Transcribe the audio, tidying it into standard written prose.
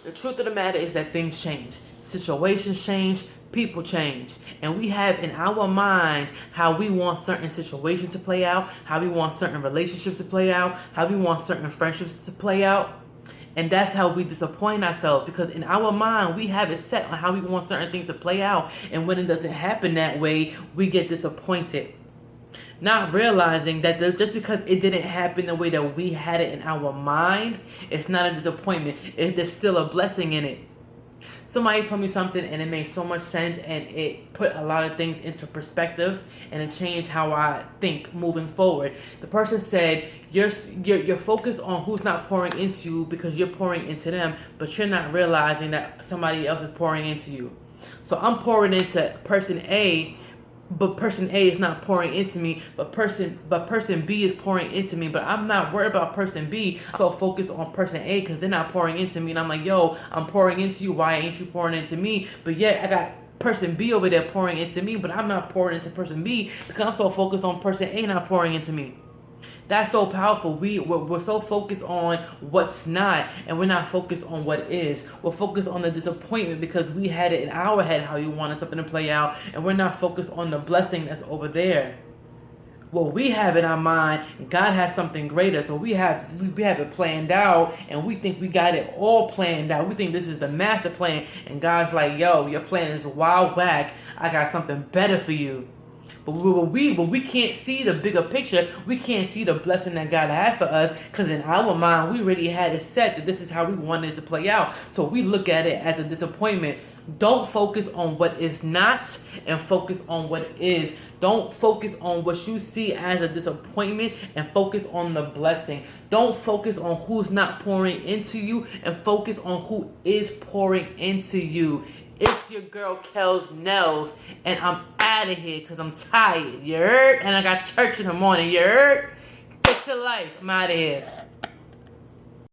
The truth of the matter is that things change. Situations change, people change. And we have in our mind how we want certain situations to play out, how we want certain relationships to play out, how we want certain friendships to play out. And that's how we disappoint ourselves, because in our mind, we have it set on how we want certain things to play out. And when it doesn't happen that way, we get disappointed. Not realizing that just because it didn't happen the way that we had it in our mind, it's not a disappointment. There's still a blessing in it. Somebody told me something and it made so much sense, and it put a lot of things into perspective, and it changed how I think moving forward. The person said you're focused on who's not pouring into you because you're pouring into them, but you're not realizing that somebody else is pouring into you. So I'm pouring into person A, but person A is not pouring into me, but person B is pouring into me, but I'm not worried about person B. I'm so focused on person A because they're not pouring into me, and I'm like, yo, I'm pouring into you. Why ain't you pouring into me? But yet I got person B over there pouring into me, but I'm not pouring into person B because I'm so focused on person A not pouring into me. That's so powerful. We're so focused on what's not, and we're not focused on what is. We're focused on the disappointment because we had it in our head how we wanted something to play out, and we're not focused on the blessing that's over there. What we have in our mind, God has something greater. So we have it planned out, and we think we got it all planned out. We think this is the master plan, and God's like, yo, your plan is wild whack. I got something better for you. But we can't see the bigger picture. We can't see the blessing that God has for us, because in our mind, we already had it set that this is how we wanted it to play out. So we look at it as a disappointment. Don't focus on what is not, and focus on what is. Don't focus on what you see as a disappointment, and focus on the blessing. Don't focus on who's not pouring into you, and focus on who is pouring into you. It's your girl Kels Nels, and I'm out of here because I'm tired. You heard? And I got church in the morning. You heard? Get your life. I'm out of here.